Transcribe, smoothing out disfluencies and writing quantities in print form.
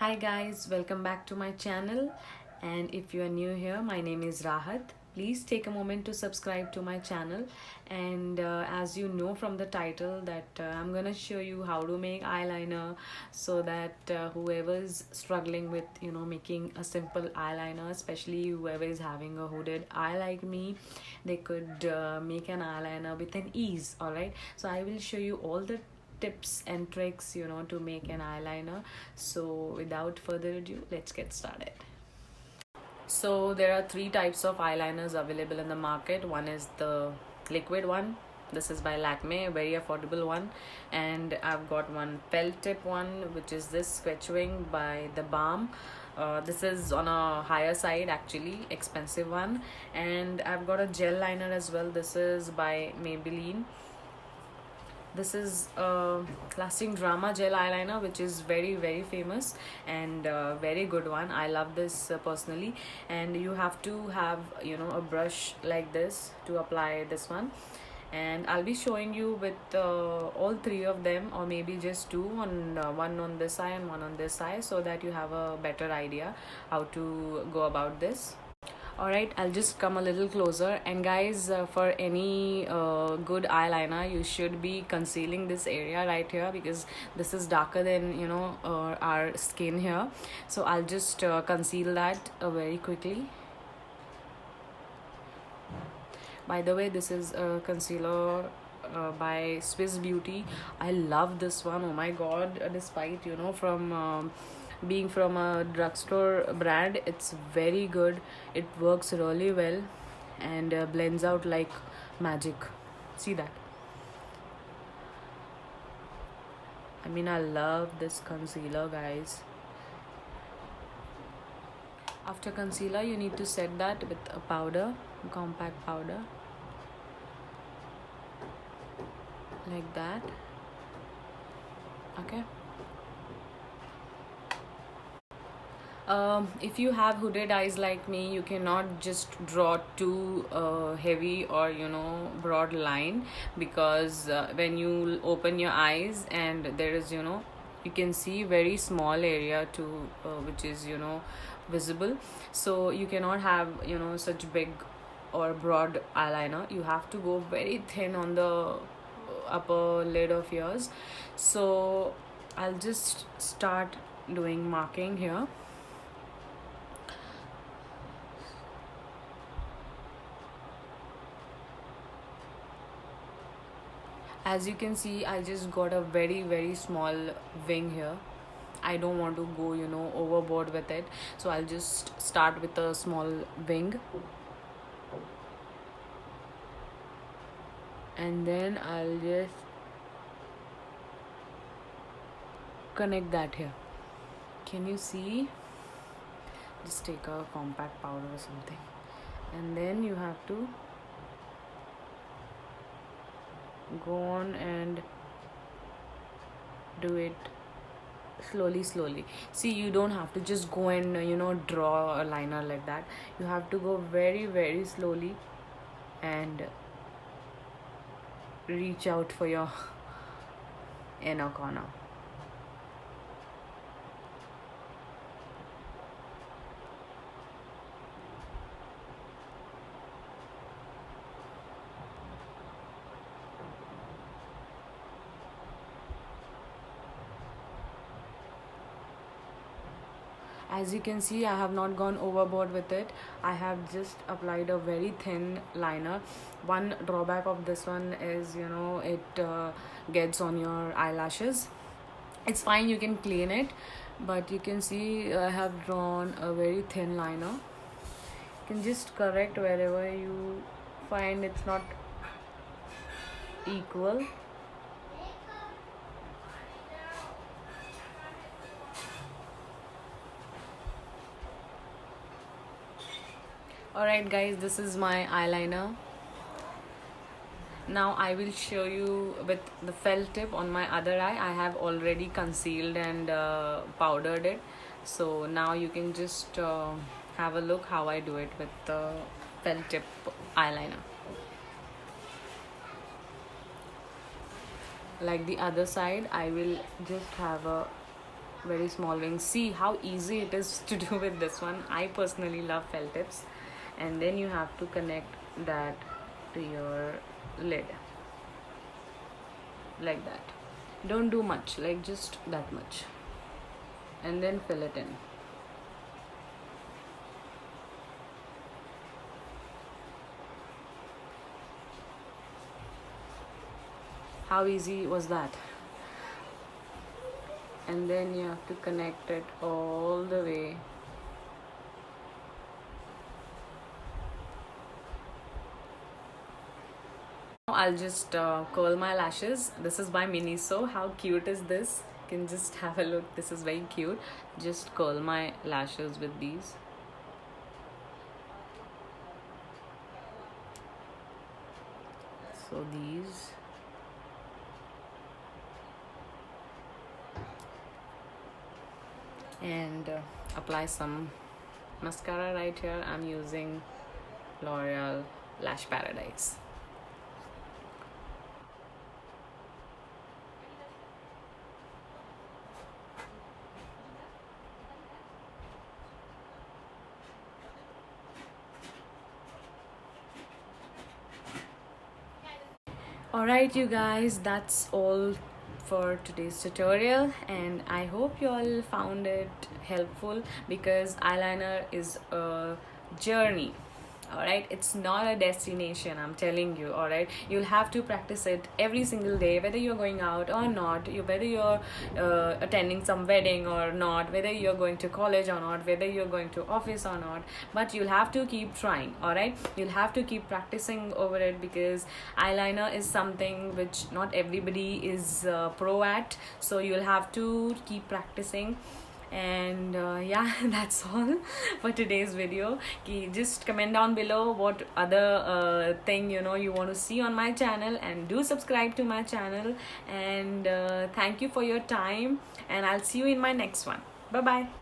Hi guys, welcome back to my channel. And if you are new here, my name is Rahat. Please take a moment to subscribe to my channel. And as you know from the title, that I'm gonna show you how to make eyeliner, so that whoever is struggling with making a simple eyeliner, especially whoever is having a hooded eye like me, they could make an eyeliner with an ease. All right. So I will show you all the tips and tricks to make an eyeliner. So without further ado, let's get started. So there are three types of eyeliners available in the market. One is the liquid one. This is by Lakme, a very affordable one. And I've got one felt tip one, which is this Sketch Wing by The Balm. This is on a higher side, actually expensive one. And I've got a gel liner as well. This is by Maybelline. This is lasting drama gel eyeliner, which is very famous and very good one. I love this personally. And you have to have a brush like this to apply this one. And I'll be showing you with all three of them, or maybe just two, on one on this eye and one on this eye, so that you have a better idea how to go about this. Alright, I'll just come a little closer. And guys, for any good eyeliner, you should be concealing this area right here, because this is darker than our skin here. So I'll just conceal that very quickly. By the way, this is a concealer by Swiss Beauty. I love this one. Oh my god, despite from being from a drugstore brand, it's very good. It works really well and blends out like magic. See that? I mean, I love this concealer, guys. After concealer, you need to set that with a powder, a compact powder, like that. Okay. If you have hooded eyes like me, you cannot just draw too heavy or broad line, because when you open your eyes and there is you can see very small area to which is visible. So you cannot have such big or broad eyeliner. You have to go very thin on the upper lid of yours. So I'll just start doing marking here. As you can see, I just got a very small wing here. I don't want to go overboard with it, so I'll just start with a small wing, and then I'll just connect that here. Can you see? Just take a compact powder or something, and then you have to go on and do it slowly. See, you don't have to just go and draw a liner like that. You have to go very slowly and reach out for your inner corner. As you can see, I have not gone overboard with it. I have just applied a very thin liner. One drawback of this one is it gets on your eyelashes. It's fine, you can clean it, but you can see I have drawn a very thin liner. You can just correct wherever you find it's not equal. Alright guys, this is my eyeliner. Now I will show you with the felt tip on my other eye. I have already concealed and powdered it. So now you can just have a look how I do it with the felt tip eyeliner. Like the other side, I will just have a very small wings. See how easy it is to do with this one. I personally love felt tips. And then you have to connect that to your lid like that. Don't do much, like just that much, and then fill it in. How easy was that? And then you have to connect it all the way. I'll just curl my lashes. This is by Miniso. How cute is this? You can just have a look. This is very cute. Just curl my lashes with these. So these. And apply some mascara right here. I'm using L'Oreal Lash Paradise. Alright you guys, that's all for today's tutorial, and I hope you all found it helpful, because eyeliner is a journey. Alright, it's not a destination, I'm telling you. Alright, you'll have to practice it every single day, whether you're going out or not, whether you're attending some wedding or not, whether you're going to college or not, whether you're going to office or not, but you'll have to keep trying. Alright, you'll have to keep practicing over it, because eyeliner is something which not everybody is pro at, so you'll have to keep practicing. And yeah, that's all for today's video. Just comment down below what other thing you want to see on my channel, and do subscribe to my channel. And thank you for your time, and I'll see you in my next one. Bye bye.